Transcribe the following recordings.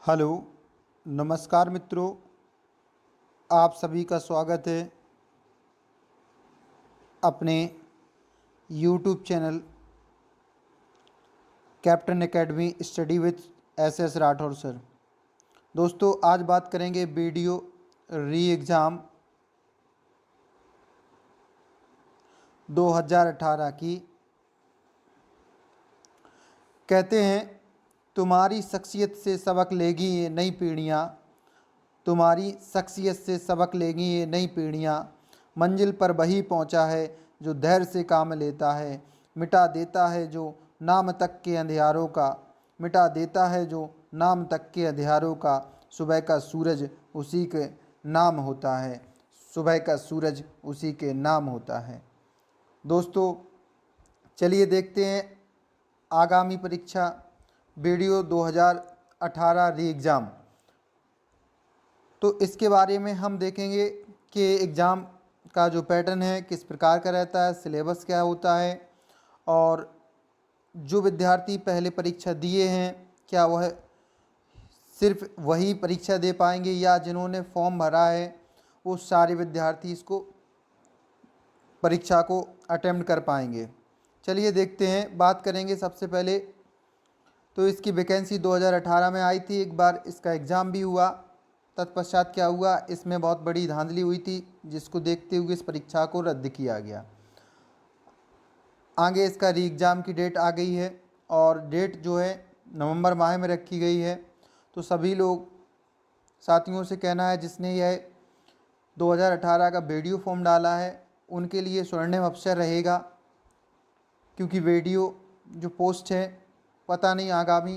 Hello, नमस्कार मित्रों। आप सभी का स्वागत है अपने YouTube channel captain academy study with S Rathore sir. दोस्तों, आज बात करेंगे वीडियो री एग्ज़ाम 2018 की। कहते हैं, तुम्हारी शख्सियत से सबक लेगी ये नई पीढ़ियाँ, तुम्हारी शख्सियत से सबक लेगी ये नई पीढ़ियाँ। मंजिल पर वही पहुँचा है जो धैर्य से काम लेता है, मिटा देता है जो नाम तक के अंधियारों का, मिटा देता है जो नाम तक के अंधियारों का। सुबह का सूरज उसी के नाम होता है, सुबह का सूरज उसी के नाम होता है। दोस्तों, चलिए देखते हैं आगामी परीक्षा वीडियो 2018 री एग्ज़ाम। तो इसके बारे में हम देखेंगे कि एग्ज़ाम का जो पैटर्न है किस प्रकार का रहता है, सिलेबस क्या होता है, और जो विद्यार्थी पहले परीक्षा दिए हैं क्या वह सिर्फ वही परीक्षा दे पाएंगे या जिन्होंने फॉर्म भरा है वो सारे विद्यार्थी इसको परीक्षा को अटेम्प्ट कर पाएंगे। चलिए देखते हैं। बात करेंगे सबसे पहले तो इसकी वैकेंसी 2018 में आई थी, एक बार इसका एग्ज़ाम भी हुआ। तत्पश्चात क्या हुआ, इसमें बहुत बड़ी धांधली हुई थी जिसको देखते हुए इस परीक्षा को रद्द किया गया। आगे इसका री एग्ज़ाम की डेट आ गई है और डेट जो है नवंबर माह में रखी गई है। तो सभी लोग साथियों से कहना है जिसने यह 2018 का वीडियो फॉर्म डाला है उनके लिए स्वर्णिम अवसर रहेगा, क्योंकि वीडियो जो पोस्ट है पता नहीं आगामी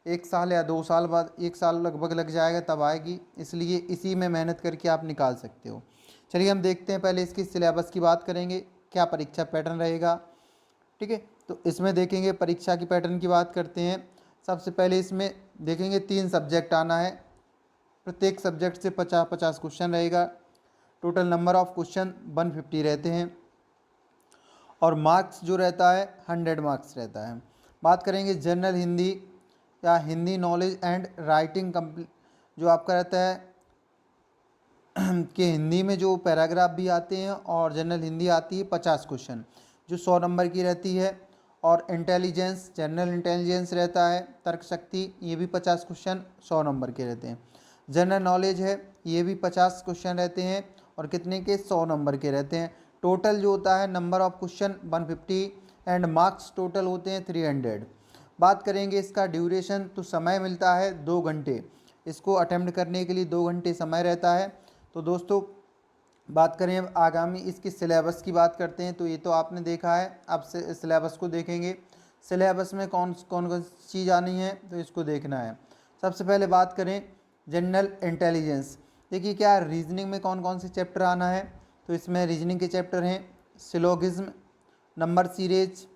1 साल या 2 साल बाद, 1 साल लगभग लग जाएगा तब आएगी, इसलिए इसी में मेहनत करके आप निकाल सकते हो। चलिए हम देखते हैं। पहले इसकी सिलेबस की बात करेंगे, क्या परीक्षा पैटर्न रहेगा। ठीक है, तो इसमें देखेंगे परीक्षा की पैटर्न की बात करते हैं। सबसे पहले इसमें देखेंगे 3 सब्जेक्ट आना है, प्रत्येक सब्जेक्ट से 50-50 क्वेश्चन रहेगा। टोटल नंबर ऑफ क्वेश्चन 150 रहते हैं और मार्क्स जो रहता है 100 मार्क्स रहता है। बात करेंगे जनरल हिंदी या हिंदी नॉलेज एंड राइटिंग जो आपका रहता है कि हिंदी में जो पैराग्राफ भी आते हैं और जनरल हिंदी आती है 50 क्वेश्चन जो 100 नंबर की रहती है। और इंटेलिजेंस, जनरल इंटेलिजेंस रहता है, तर्क शक्ति, ये भी 50 क्वेश्चन 100 नंबर के रहते हैं। जनरल नॉलेज है, ये भी 50 क्वेश्चन रहते हैं और कितने के 100 नंबर के रहते हैं। टोटल जो होता है number of question 150 and marks total होते हैं 300। बात करेंगे इसका ड्यूरेशन, तो समय मिलता है 2 घंटे, इसको अटेम्प्ट करने के लिए 2 घंटे समय रहता है। तो दोस्तों, बात करें अब आगामी इसकी सिलेबस की बात करते हैं। तो ये तो आपने देखा है, अब से सिलेबस को देखेंगे। सिलेबस में कौन कौन चीज़ आनी है तो इसको देखना है। सबसे पहले बात करें जनरल इंटेलिजेंस। देखिए क्या रीजनिंग में कौन कौन से चैप्टर आना है, तो इसमें रीजनिंग के चैप्टर हैं syllogism, number series,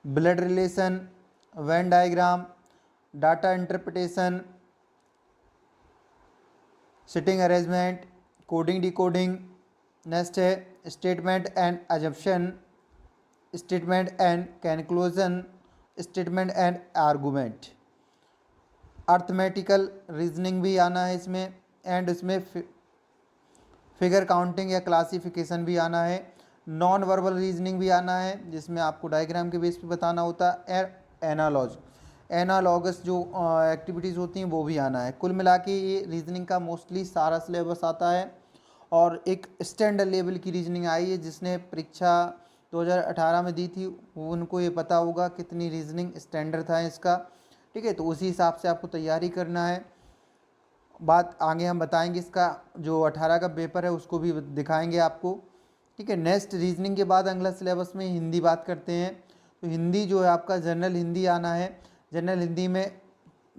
blood relation, Venn diagram, data interpretation, sitting arrangement, coding decoding. Next है statement and assumption, statement and conclusion, statement and argument. Arithmetical reasoning भी आना है इसमें, एंड इसमें फिगर काउंटिंग या क्लासिफिकेशन भी आना है। नॉन वर्बल रीजनिंग भी आना है जिसमें आपको डायग्राम के बेस पे बताना होता है। एनालॉगस जो एक्टिविटीज़ होती हैं वो भी आना है। कुल मिला के ये रीजनिंग का मोस्टली सारा सिलेबस आता है। और एक स्टैंडर्ड लेवल की रीजनिंग आई है, जिसने परीक्षा 2018 में दी थी उनको ये पता होगा कितनी रीजनिंग स्टैंडर्ड था इसका। ठीक है, तो उसी हिसाब से आपको तैयारी करना है। बात आगे हम बताएंगे, इसका जो 18 का पेपर है उसको भी दिखाएंगे आपको। ठीक है, नेक्स्ट रीजनिंग के बाद अगला सिलेबस में हिंदी बात करते हैं। तो हिंदी जो है आपका जनरल हिंदी आना है। जनरल हिंदी में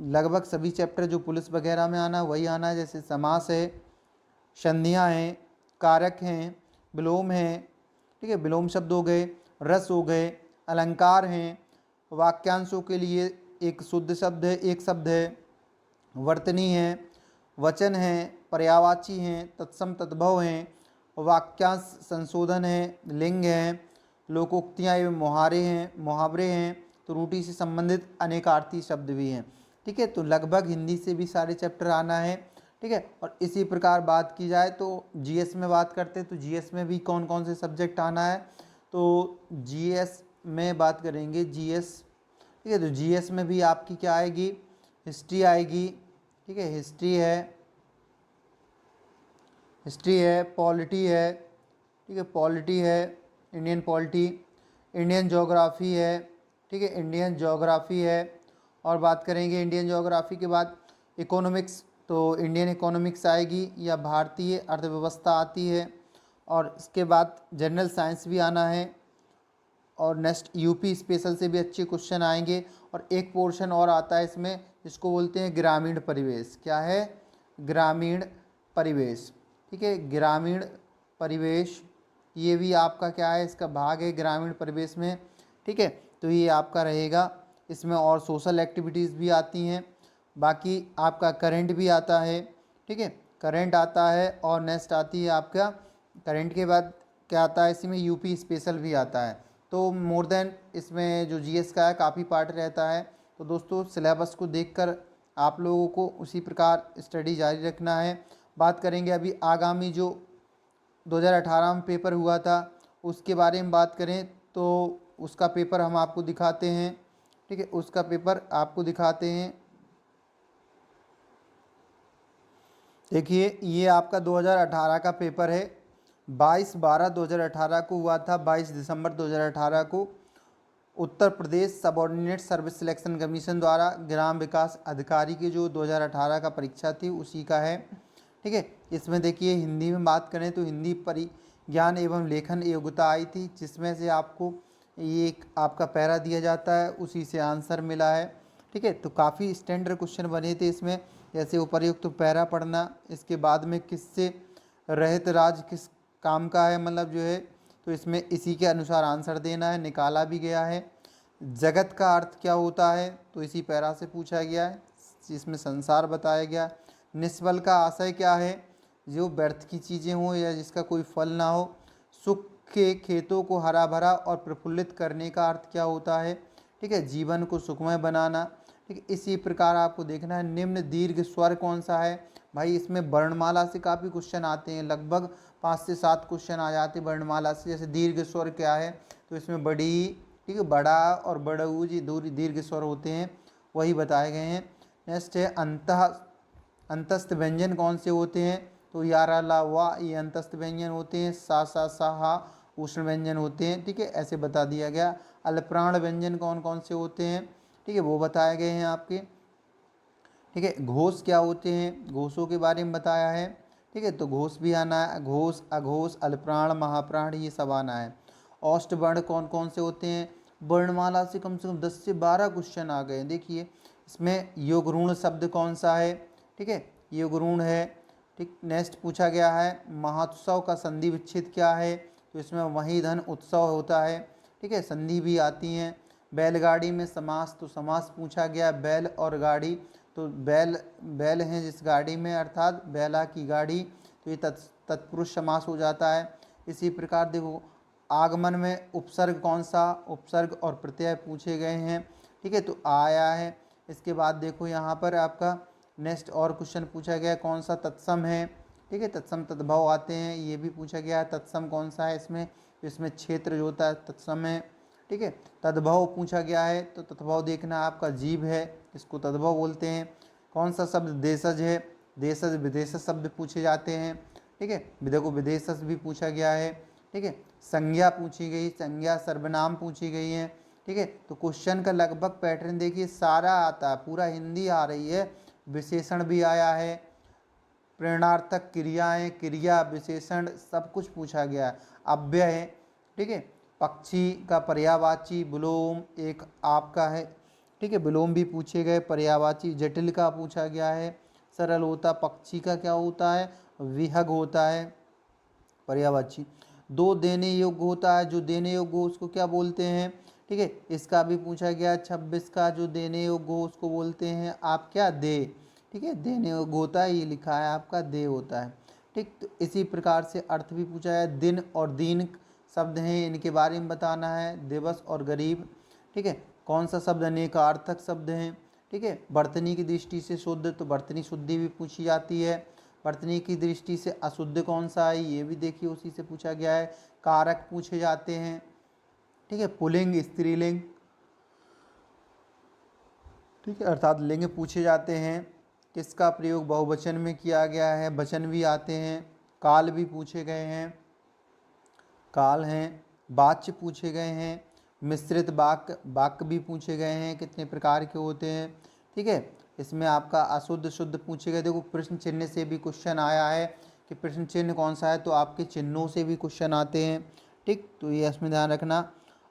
लगभग सभी चैप्टर जो पुलिस वगैरह में आना वही आना है, जैसे समास है, संधियाँ हैं, कारक हैं, विलोम हैं। ठीक है, विलोम शब्द हो गए, रस हो गए, अलंकार हैं, वाक्यांशों के लिए एक शुद्ध शब्द है, एक शब्द है, वर्तनी है, वचन हैं, पर्यायवाची हैं, तत्सम तद्भव हैं, वाक्यांश संशोधन है, लिंग हैं, लोकोक्तियाँ एवं मुहावरे हैं, तो रूढ़ि से संबंधित अनेकार्थी शब्द भी हैं। ठीक है। तो लगभग हिंदी से भी सारे चैप्टर आना है, ठीक है। और इसी प्रकार बात की जाए तो जीएस में बात करते हैं, तो जीएस में भी कौन कौन से सब्जेक्ट आना है, तो जीएस में बात करेंगे जीएस, ठीक है। तो जीएस में भी आपकी क्या आएगी, हिस्ट्री आएगी, ठीक है। हिस्ट्री है, पॉलिटी है, ठीक है, पॉलिटी है, इंडियन पॉलिटी, इंडियन ज्योग्राफी है, ठीक है, इंडियन ज्योग्राफी है। और बात करेंगे इंडियन ज्योग्राफी के बाद इकोनॉमिक्स, तो इंडियन इकोनॉमिक्स आएगी या भारतीय अर्थव्यवस्था आती है। और इसके बाद जनरल साइंस भी आना है। और नेक्स्ट यूपी स्पेशल से भी अच्छे क्वेश्चन आएंगे। और एक पोर्शन और आता है इसमें जिसको बोलते हैं ग्रामीण परिवेश। क्या है, ग्रामीण परिवेश, ठीक है, ग्रामीण परिवेश, ये भी आपका क्या है, इसका भाग है ग्रामीण परिवेश में, ठीक है। तो ये आपका रहेगा इसमें। और सोशल एक्टिविटीज़ भी आती हैं, बाकी आपका करंट भी आता है, ठीक है, करंट आता है। और नेक्स्ट आती है आपका करंट के बाद क्या आता है, इसमें यूपी स्पेशल भी आता है। तो मोर देन इसमें जो जीएस का है काफ़ी पार्ट रहता है। तो दोस्तों सिलेबस को देखकर आप लोगों को उसी प्रकार स्टडी जारी रखना है। बात करेंगे अभी आगामी जो 2018 में पेपर हुआ था उसके बारे में बात करें तो उसका पेपर हम आपको दिखाते हैं, ठीक है, उसका पेपर आपको दिखाते हैं। देखिए ये आपका 2018 का पेपर है, 22/12/2018 को हुआ था, 22 दिसंबर 2018 को Uttar Pradesh subordinate service selection commission द्वारा ग्राम विकास अधिकारी की जो 2018 का परीक्षा थी उसी का है, ठीक है। इसमें देखिए हिंदी में बात करें तो हिंदी परिज्ञान एवं लेखन योग्यता आई थी, जिसमें से आपको ये एक आपका पैरा दिया जाता है, उसी से आंसर मिला है, ठीक है। तो काफ़ी स्टैंडर्ड क्वेश्चन बने थे इसमें, जैसे उपर्युक्त तो पैरा पढ़ना, इसके बाद में किससे रहित राज्य किस काम का है, मतलब जो है, तो इसमें इसी के अनुसार आंसर देना है, निकाला भी गया है। जगत का अर्थ क्या होता है, तो इसी पैरा से पूछा गया है, जिसमें संसार बताया गया। निष्फल का आशय क्या है, जो व्यर्थ की चीज़ें हों या जिसका कोई फल ना हो। सुख के खेतों को हरा भरा और प्रफुल्लित करने का अर्थ क्या होता है, ठीक है, जीवन को सुखमय बनाना, ठीक है। इसी प्रकार आपको देखना है निम्न दीर्घ स्वर कौन सा है। भाई इसमें वर्णमाला से काफ़ी क्वेश्चन आते हैं, लगभग 5 से 7 क्वेश्चन आ जाते हैं वर्णमाला से। जैसे दीर्घ स्वर क्या है, तो इसमें बड़ी, ठीक है, बड़ा और बड़ऊ जी दीर्घ स्वर होते हैं, वही बताए गए हैं। नेक्स्ट है अंतस्थ व्यंजन कौन से होते हैं, तो यारा ला वा ये अंतस्थ व्यंजन होते हैं, सा सा सा हा उष्ण व्यंजन होते हैं, ठीक है, ऐसे बता दिया गया। अल्पप्राण व्यंजन कौन कौन से होते हैं, ठीक है, वो बताए गए हैं आपके, ठीक है। घोष क्या होते हैं, घोषों के बारे में बताया है, ठीक है। तो घोष भी आना है, घोष अघोष अल्पप्राण महाप्राण ये सब आना है। औष्ठ वर्ण कौन कौन से होते हैं, वर्णमाला से कम 10 से 12 क्वेश्चन आ गए। देखिए इसमें योगऋण शब्द कौन सा है, ठीक है, योगऋण है, ठीक। नेक्स्ट पूछा गया है महोत्सव का संधि विच्छेद क्या है, तो इसमें वही धन उत्सव होता है, ठीक है, संधि भी आती हैं। बैलगाड़ी में समास, तो समास पूछा गया, बैल और गाड़ी, तो बैल हैं जिस गाड़ी में, अर्थात बैला की गाड़ी, तो ये तत्पुरुष समास हो जाता है। इसी प्रकार देखो आगमन में उपसर्ग कौन सा, उपसर्ग और प्रत्यय पूछे गए हैं, ठीक है, तो आया है। इसके बाद देखो यहाँ पर आपका नेक्स्ट और क्वेश्चन पूछा गया कौन सा तत्सम है, ठीक है, तत्सम तद्भव आते हैं, ये भी पूछा गया है तत्सम कौन सा है इसमें, तो इसमें क्षेत्र जो होता है तत्सम है, ठीक है। तद्भव पूछा गया है, तो तद्भव देखना आपका जीव है, इसको तद्भव बोलते हैं। कौन सा शब्द देशज है, देशज विदेशज शब्द पूछे जाते हैं, ठीक है, देखो विदेशज भी पूछा गया है, ठीक है। संज्ञा पूछी गई, संज्ञा सर्वनाम पूछी गई है, ठीक है। तो क्वेश्चन का लगभग पैटर्न देखिए सारा आता है, पूरा हिंदी आ रही है, विशेषण भी आया है, प्रेरणार्थक क्रियाएं, क्रिया विशेषण सब कुछ पूछा गया है, अव्यय है, ठीक है। पक्षी का पर्यायवाची विलोम एक आपका है, ठीक है, विलोम भी पूछे गए, पर्यायवाची जटिल का पूछा गया है, सरल होता पक्षी का क्या होता है, विहग होता है पर्यायवाची। दो देने योग्य होता है, जो देने योग्य हो उसको क्या बोलते हैं, ठीक है, इसका भी पूछा गया। 26 का जो देने योग्य हो उसको बोलते हैं आप क्या, दे, ठीक है, देने योग्य होता है, ये लिखा है आपका दे होता है, ठीक। तो इसी प्रकार से अर्थ भी पूछा है, दिन और दीन शब्द हैं, इनके बारे में बताना है, दिवस और गरीब, ठीक है। कौन सा शब्द अनेकार्थक शब्द हैं, ठीक है। वर्तनी की दृष्टि से शुद्ध, तो वर्तनी शुद्धि भी पूछी जाती है। वर्तनी की दृष्टि से अशुद्ध कौन सा है, ये भी देखिए उसी से पूछा गया है। कारक पूछे जाते हैं, ठीक है, पुल्लिंग स्त्रीलिंग, ठीक है, अर्थात लिंग पूछे जाते हैं। किसका प्रयोग बहुवचन में किया गया है, वचन भी आते हैं। काल भी पूछे गए हैं, काल हैं। वाच्य पूछे गए हैं। मिश्रित वाक्य, वाक्य भी पूछे गए हैं, कितने प्रकार के होते हैं, ठीक है। इसमें आपका अशुद्ध शुद्ध पूछे गए। देखो प्रश्न चिन्ह से भी क्वेश्चन आया है कि प्रश्न चिन्ह कौन सा है, तो आपके चिन्हों से भी क्वेश्चन आते हैं, ठीक। तो ये इसमें ध्यान रखना।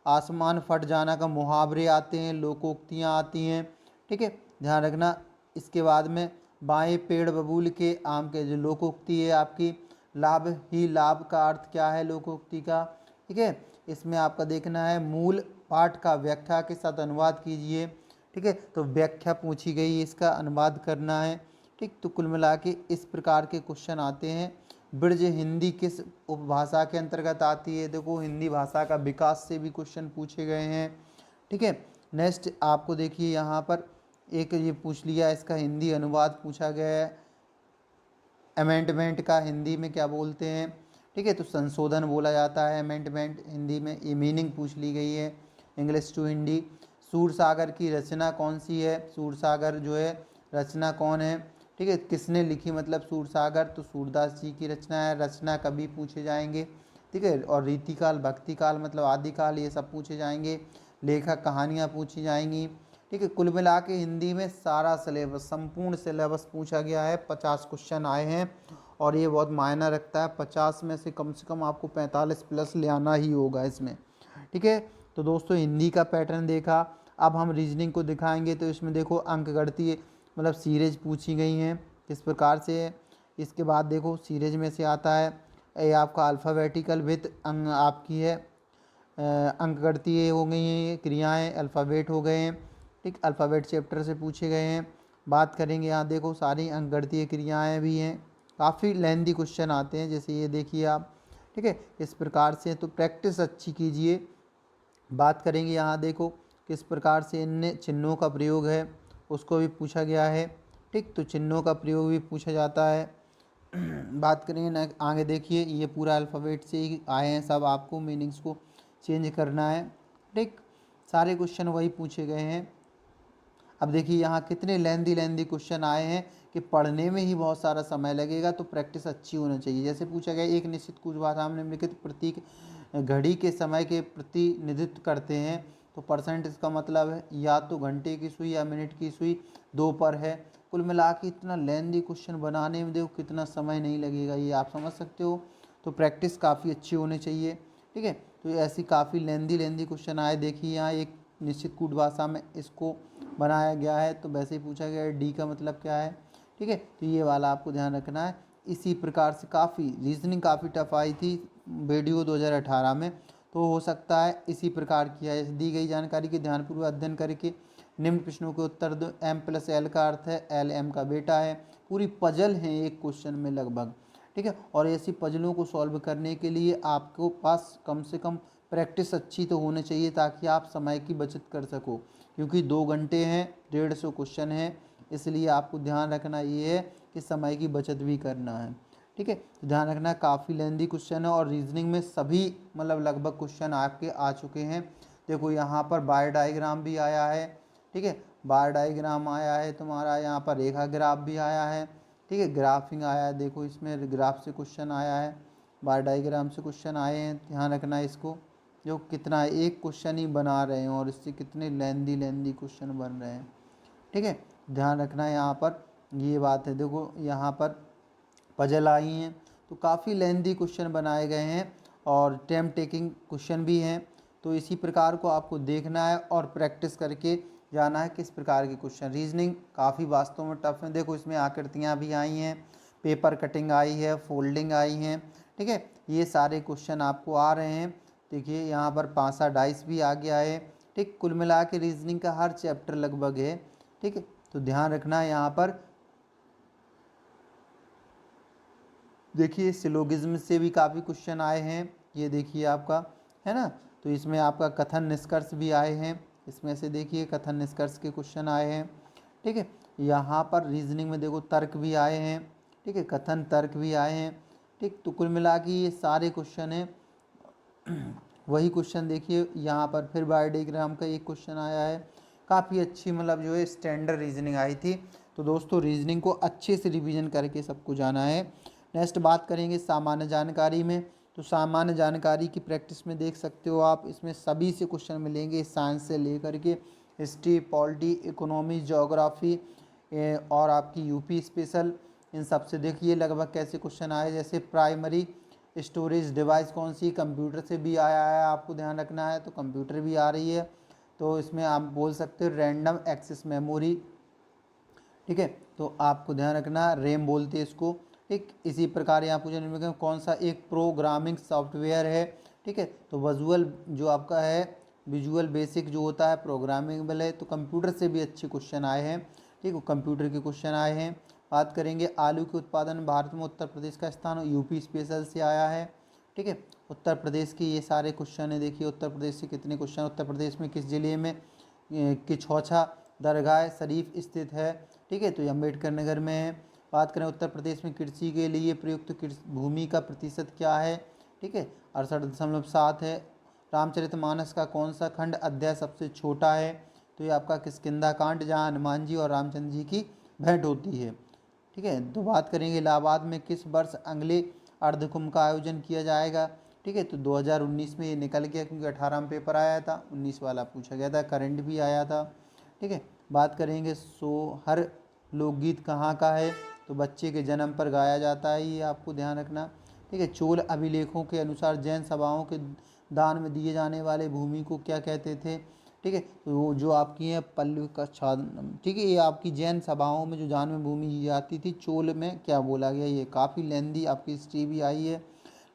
आसमान फट जाना का मुहावरे आते हैं, लोकोक्तियाँ आती हैं, ठीक है, ध्यान रखना। इसके बाद में बाएं पेड़ बबूल के आम के, जो लोकोक्ति है आपकी, लाभ ही लाभ का अर्थ क्या है लोकोक्ति का, ठीक है। इसमें आपका देखना है मूल पाठ का व्याख्या के साथ अनुवाद कीजिए, ठीक है। तो व्याख्या पूछी गई, इसका अनुवाद करना है, ठीक। तो कुल मिला के इस प्रकार के क्वेश्चन आते हैं। ब्रज हिंदी किस उपभाषा के अंतर्गत आती है, देखो हिंदी भाषा का विकास से भी क्वेश्चन पूछे गए हैं, ठीक है। नेक्स्ट आपको देखिए यहाँ पर एक ये पूछ लिया, इसका हिंदी अनुवाद पूछा गया है। अमेंडमेंट का हिंदी में क्या बोलते हैं, ठीक है, तो संशोधन बोला जाता है अमेंडमेंट हिंदी में। ये मीनिंग पूछ ली गई है, इंग्लिश टू हिंदी। सूरसागर की रचना कौन सी है, सूरसागर जो है रचना कौन है, ठीक है, किसने लिखी, मतलब सूरसागर, तो सूरदास जी की रचना है। रचना कभी पूछे जाएंगे, ठीक है। और रीतिकाल, भक्तिकाल मतलब आदिकाल, ये सब पूछे जाएंगे। लेखक, कहानियाँ पूछी जाएंगी, ठीक है। कुल मिला के हिंदी में सारा सिलेबस, संपूर्ण सिलेबस पूछा गया है। 50 क्वेश्चन आए हैं और ये बहुत मायना रखता है। 50 में से कम आपको 45 प्लस ले आना ही होगा इसमें, ठीक है। तो दोस्तों हिंदी का पैटर्न देखा। अब हम रीजनिंग को दिखाएंगे। तो इसमें देखो अंक गणितीय मतलब सीरीज पूछी गई हैं, किस प्रकार से है। इसके बाद देखो सीरीज में से आता है ये आपका अल्फ़ाबेटिकल विथ आपकी है अंक गणितीय हो गई हैं, ये क्रियाएँ अल्फ़ाबेट हो गए हैं, ठीक। अल्फ़ाबेट चैप्टर से पूछे गए हैं। बात करेंगे यहाँ देखो सारी अंक गणितीय क्रियाएँ भी हैं, काफ़ी लेंथी क्वेश्चन आते हैं, जैसे ये देखिए आप, ठीक है, इस प्रकार से। तो प्रैक्टिस अच्छी कीजिए। बात करेंगे यहाँ देखो किस प्रकार से इन चिन्हों का प्रयोग है, उसको भी पूछा गया है, ठीक। तो चिन्हों का प्रयोग भी पूछा जाता है। बात करेंगे ना आगे, देखिए ये पूरा अल्फ़ाबेट से ही आए हैं सब, आपको मीनिंग्स को चेंज करना है, ठीक। सारे क्वेश्चन वही पूछे गए हैं। अब देखिए यहाँ कितने लेंदी क्वेश्चन आए हैं कि पढ़ने में ही बहुत सारा समय लगेगा, तो प्रैक्टिस अच्छी होनी चाहिए। जैसे पूछा गया एक निश्चित कुछ भाषा में निम्नलिखित प्रतीक घड़ी के समय के प्रतिनिधित्व करते हैं, तो परसेंट इसका मतलब है या तो घंटे की सुई या मिनट की सुई, दो पर है। कुल मिला के इतना लेंदी क्वेश्चन बनाने में देखो कितना समय नहीं लगेगा, ये आप समझ सकते हो। तो प्रैक्टिस काफ़ी अच्छी होनी चाहिए, ठीक है। तो ऐसी काफ़ी लेंदी क्वेश्चन आए। देखिए यहाँ एक निश्चित कूट भाषा में इसको बनाया गया है, तो वैसे ही पूछा गया है डी का मतलब क्या है, ठीक है। तो ये वाला आपको ध्यान रखना है। इसी प्रकार से काफ़ी रीजनिंग काफ़ी टफ आई थी वीडियो 2018 में, तो हो सकता है इसी प्रकार किया है। दी गई जानकारी के ध्यानपूर्वक अध्ययन करके निम्न प्रश्नों के उत्तर दो। M+L का अर्थ है L M का बेटा है। पूरी पजल है एक क्वेश्चन में लगभग, ठीक है। और ऐसी पजलों को सॉल्व करने के लिए आपको पास कम से कम प्रैक्टिस अच्छी तो होनी चाहिए, ताकि आप समय की बचत कर सको, क्योंकि 2 घंटे हैं, 150 क्वेश्चन है, इसलिए आपको ध्यान रखना ये है कि समय की बचत भी करना है, ठीक है। तो ध्यान रखना काफ़ी लेंदी क्वेश्चन है, और रीजनिंग में सभी मतलब लगभग क्वेश्चन आपके आ चुके हैं। देखो यहाँ पर बार डायग्राम भी आया है, ठीक है, बार डायग्राम आया है तुम्हारा, यहाँ पर रेखा ग्राफ भी आया है, ठीक है, ग्राफिंग आया है। देखो इसमें ग्राफ से क्वेश्चन आया है, बार डायग्राम से क्वेश्चन आए हैं, ध्यान रखना इसको। जो कितना है, एक क्वेश्चन ही बना रहे हैं और इससे कितने लेंदी क्वेश्चन बन रहे हैं, ठीक है। ध्यान रखना है यहाँ पर ये बात है। देखो यहाँ पर पजल आई हैं, तो काफ़ी लेंदी क्वेश्चन बनाए गए हैं और टाइम टेकिंग क्वेश्चन भी हैं। तो इसी प्रकार को आपको देखना है और प्रैक्टिस करके जाना है किस प्रकार के क्वेश्चन। रीजनिंग काफ़ी वास्तव में टफ है। देखो इसमें आकृतियाँ भी आई हैं, पेपर कटिंग आई है, फोल्डिंग आई हैं, ठीक है, ये सारे क्वेश्चन आपको आ रहे हैं। देखिए यहाँ पर पासा डाइस भी आ गया है, ठीक। कुल मिला के रीजनिंग का हर चैप्टर लगभग है, ठीक है। तो ध्यान रखना है यहाँ पर। देखिए सिलोगिज्म से भी काफ़ी क्वेश्चन आए हैं, ये देखिए आपका है ना। तो इसमें आपका कथन निष्कर्ष भी आए हैं, इसमें से देखिए कथन निष्कर्ष के क्वेश्चन आए हैं, ठीक है। यहाँ पर रीजनिंग में देखो तर्क भी आए हैं, ठीक है, कथन तर्क भी आए हैं, ठीक। तो कुल मिला के ये सारे क्वेश्चन हैं। वही क्वेश्चन देखिए यहाँ पर फिर बायोडायग्राम का एक क्वेश्चन आया है, काफ़ी अच्छी मतलब जो है स्टैंडर्ड रीजनिंग आई थी। तो दोस्तों रीजनिंग को अच्छे से रिवीजन करके सबको जाना है। नेक्स्ट बात करेंगे सामान्य जानकारी में। तो सामान्य जानकारी की प्रैक्टिस में देख सकते हो आप, इसमें सभी से क्वेश्चन मिलेंगे, साइंस से लेकर के हिस्ट्री, पॉलिटी, इकोनॉमी, ज्योग्राफी और आपकी यूपी स्पेशल, इन सब से देखिए लगभग कैसे क्वेश्चन आए। जैसे प्राइमरी स्टोरेज डिवाइस कौन सी, कंप्यूटर से भी आया है, आपको ध्यान रखना है, तो कंप्यूटर भी आ रही है। तो इसमें आप बोल सकते हो रैंडम एक्सेस मेमोरी, ठीक है, तो आपको ध्यान रखना रैम बोलते हैं इसको, ठीक। इसी प्रकार यहाँ पूछा कौन सा एक प्रोग्रामिंग सॉफ्टवेयर है, ठीक है, तो विजुअल जो आपका है विजुअल बेसिक जो होता है प्रोग्रामिंगबल है। तो कंप्यूटर से भी अच्छे क्वेश्चन आए हैं, ठीक है, कंप्यूटर के क्वेश्चन आए हैं। बात करेंगे आलू के उत्पादन भारत में उत्तर प्रदेश का स्थान, यूपी स्पेशल से आया है, ठीक है। उत्तर प्रदेश के ये सारे क्वेश्चन है, देखिए उत्तर प्रदेश से कितने क्वेश्चन, उत्तर प्रदेश में किस जिले में किछौछा दरगाह शरीफ स्थित है, ठीक है, तो ये अम्बेडकर नगर में है। बात करें उत्तर प्रदेश में कृषि के लिए प्रयुक्त भूमि का प्रतिशत क्या है, ठीक है, 68.7 है। रामचरितमानस का कौन सा खंड अध्याय सबसे छोटा है, तो ये आपका किष्किंधा कांड, जहाँ हनुमान जी और रामचंद्र जी की भेंट होती है, ठीक है। तो बात करेंगे इलाहाबाद में किस वर्ष अगले अर्धकुंभ का आयोजन किया जाएगा, ठीक है, तो 2019 में ये निकल गया क्योंकि 18 में पेपर आया था, 19 वाला पूछा गया था, करंट भी आया था, ठीक है। बात करेंगे सोहर लोकगीत कहाँ का है, तो बच्चे के जन्म पर गाया जाता है, ये आपको ध्यान रखना, ठीक है। चोल अभिलेखों के अनुसार जैन सभाओं के दान में दिए जाने वाले भूमि को क्या कहते थे, ठीक है, तो वो जो आपकी है पल्लव का छाद, ठीक है, ये आपकी जैन सभाओं में जो दान में भूमि दी जाती थी चोल में क्या बोला गया, ये काफ़ी लेंदी आपकी हिस्ट्री भी आई है।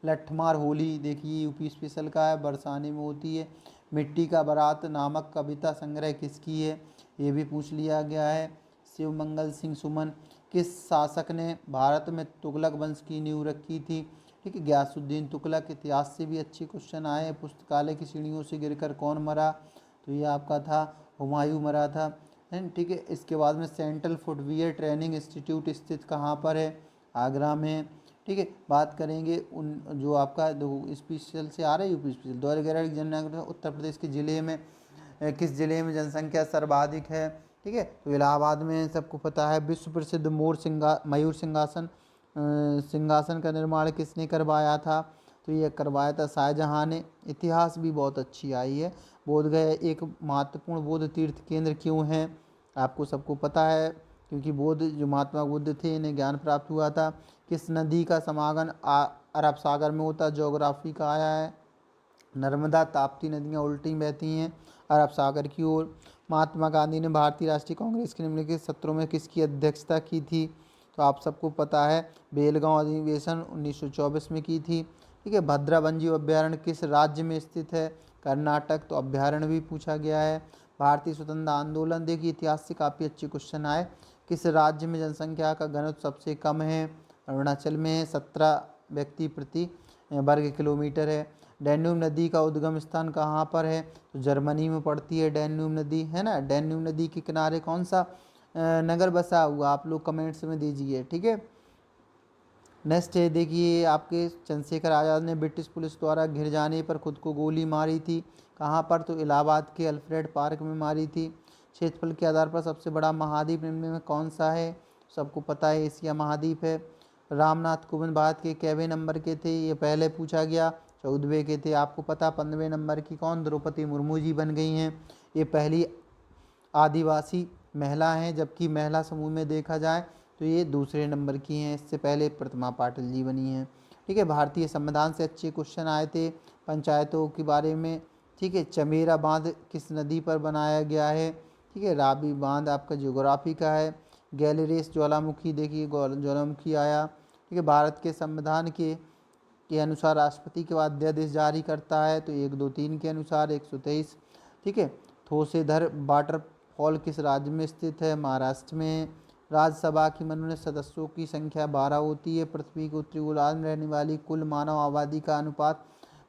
लठमार होली देखिए यूपी स्पेशल का है, बरसाने में होती है। मिट्टी का बारात नामक कविता संग्रह किसकी है, ये भी पूछ लिया गया है। शिवमंगल सिंह सुमन किस शासक ने भारत में तुगलक वंश की नींव रखी थी, ठीक है, गयासुद्दीन तुगलक। इतिहास से भी अच्छे क्वेश्चन आए। पुस्तकालय की सीढ़ियों से गिरकर कौन मरा, तो ये आपका था हुमायूं मरा था, है, ठीक है। इसके बाद में सेंट्रल फुटवियर ट्रेनिंग इंस्टीट्यूट स्थित कहाँ पर है, आगरा में, ठीक है। बात करेंगे उन जो आपका दो स्पेशल से आ रहा है यूपी स्पेशल 2011 की जनगणना उत्तर प्रदेश के ज़िले में किस जिले में जनसंख्या सर्वाधिक है, ठीक है, तो इलाहाबाद में सबको पता है। विश्व प्रसिद्ध मयूर सिंहासन का निर्माण किसने करवाया था, तो ये करवाया था शाहजहाँ ने। इतिहास भी बहुत अच्छी आई है। बोधगया एक महत्वपूर्ण बौद्ध तीर्थ केंद्र क्यों है, आपको सबको पता है क्योंकि बौद्ध जो महात्मा बुद्ध थे इन्हें ज्ञान प्राप्त हुआ था। किस नदी का समागम अरब सागर में होता, ज्योग्राफी का आया है। नर्मदा ताप्ती नदियाँ उल्टी बहती हैं अरब सागर की ओर। महात्मा गांधी ने भारतीय राष्ट्रीय कांग्रेस के निम्नलिखित सत्रों में किसकी अध्यक्षता की थी, तो आप सबको पता है बेलगांव अधिवेशन 1924 में की थी, ठीक है। भद्रा वन्यजीव अभ्यारण्य किस राज्य में स्थित है, कर्नाटक, तो अभ्यारण्य भी पूछा गया है। भारतीय स्वतंत्रता आंदोलन देखिए इतिहास से काफ़ी अच्छे क्वेश्चन आए। किस राज्य में जनसंख्या का घनत्व सबसे कम है, अरुणाचल में है, 17 व्यक्ति प्रति वर्ग किलोमीटर है। डैन्यूब नदी का उद्गम स्थान कहाँ पर है, तो जर्मनी में पड़ती है डैन्यूब नदी, है ना। डैन्यूब नदी के किनारे कौन सा नगर बसा हुआ, आप लोग कमेंट्स में दीजिए, ठीक है। नेक्स्ट है देखिए आपके चंद्रशेखर आज़ाद ने ब्रिटिश पुलिस द्वारा घिर जाने पर खुद को गोली मारी थी, कहाँ पर, तो इलाहाबाद के अल्फ्रेड पार्क में मारी थी। क्षेत्रफल के आधार पर सबसे बड़ा महाद्वीप निम्न में कौन सा है, सबको पता है एशिया महाद्वीप है। रामनाथ कोविंद भारत के कैवे नंबर के थे, ये पहले पूछा गया, 14वें के थे। आपको पता 15वें नंबर की कौन, द्रौपदी मुर्मू जी बन गई हैं, ये पहली आदिवासी महिला हैं, जबकि महिला समूह में देखा जाए तो ये दूसरे नंबर की हैं, इससे पहले प्रतिमा पाटिल जी बनी हैं, ठीक है। भारतीय संविधान से अच्छे क्वेश्चन आए थे पंचायतों के बारे में, ठीक है। चमेरा बांध किस नदी पर बनाया गया है, ठीक है, रावी बांध आपका ज्योग्राफी का है। गैलीरेस ज्वालामुखी देखिए ज्वालामुखी आया, ठीक है। भारत के संविधान के अनुसार राष्ट्रपति के बाद अध्यादेश जारी करता है, तो 1, 2, 3 के अनुसार 123, ठीक है। थोसेधर वाटरफॉल किस राज्य में स्थित है, महाराष्ट्र में। राज्यसभा की मनोनीत सदस्यों की संख्या 12 होती है। पृथ्वी के उत्तरी गोलार्ध में रहने वाली कुल मानव आबादी का अनुपात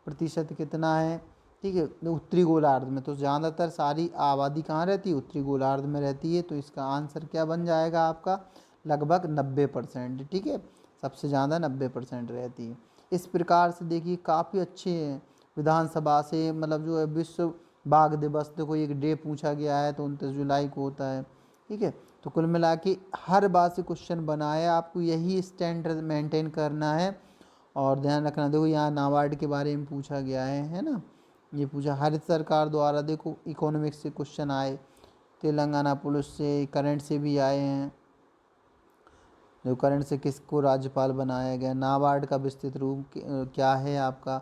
प्रतिशत कितना है, ठीक है, उत्तरी गोलार्ध में। तो ज़्यादातर सारी आबादी कहाँ रहती है? उत्तरी गोलार्ध में रहती है। तो इसका आंसर क्या बन जाएगा आपका? लगभग 90%। ठीक है, सबसे ज़्यादा 90% रहती है। इस प्रकार से देखिए काफ़ी अच्छे हैं विधानसभा से, मतलब जो है विश्व बाघ दिवस, देखो एक डे पूछा गया है तो 29 जुलाई को होता है। ठीक है, तो कुल मिला के हर बार से क्वेश्चन बना है, आपको यही स्टैंडर्ड मेंटेन करना है और ध्यान रखना। देखो यहाँ नाबार्ड के बारे में पूछा गया है ना, ये पूछा हरित सरकार द्वारा। देखो इकोनॉमिक्स से क्वेश्चन आए, तेलंगाना पुलिस से, करंट से भी आए हैं। जो करंट से किसको राज्यपाल बनाया गया? नाबार्ड का विस्तृत रूप क्या है आपका?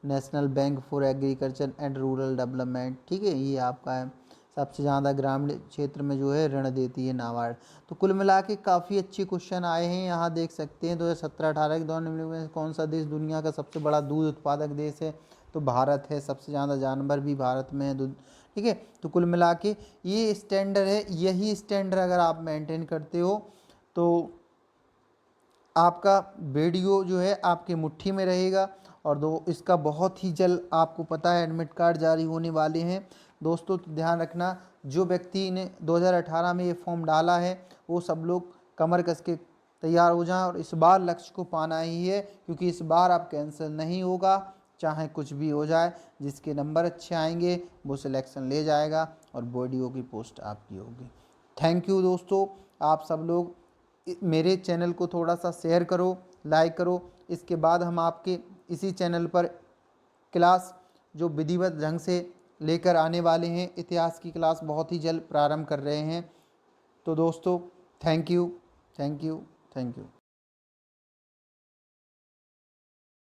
National bank for agriculture and rural development. ठीक है, ये आपका है। सबसे ज़्यादा ग्रामीण क्षेत्र में जो है ऋण देती है नाबार्ड। तो कुल मिला के काफ़ी अच्छे क्वेश्चन आए हैं। यहाँ देख सकते हैं 2017-18 के दौरान निम्नलिखित में कौन सा देश दुनिया का सबसे बड़ा दूध उत्पादक देश है? तो भारत है। सबसे ज़्यादा जानवर भी भारत में है दूध। ठीक है, तो कुल मिला के ये स्टैंडर्ड है। यही स्टैंडर्ड अगर आप मेंटेन करते हो तो आपका वीडियो जो है आपके मुट्ठी में रहेगा। और इसका बहुत ही जल्द आपको पता है एडमिट कार्ड जारी होने वाले हैं दोस्तों। तो ध्यान रखना, जो व्यक्ति ने 2018 में ये फॉर्म डाला है वो सब लोग कमर कस के तैयार हो जाएं और इस बार लक्ष्य को पाना ही है, क्योंकि इस बार आप कैंसिल नहीं होगा चाहे कुछ भी हो जाए। जिसके नंबर अच्छे आएंगे वो सिलेक्शन ले जाएगा और वीडियो की पोस्ट आपकी होगी। थैंक यू दोस्तों। आप सब लोग मेरे चैनल को थोड़ा सा शेयर करो, लाइक करो। इसके बाद हम आपके इसी चैनल पर क्लास जो विधिवत ढंग से लेकर आने वाले हैं, इतिहास की क्लास बहुत ही जल्द प्रारंभ कर रहे हैं। तो दोस्तों thank you, thank you, thank you.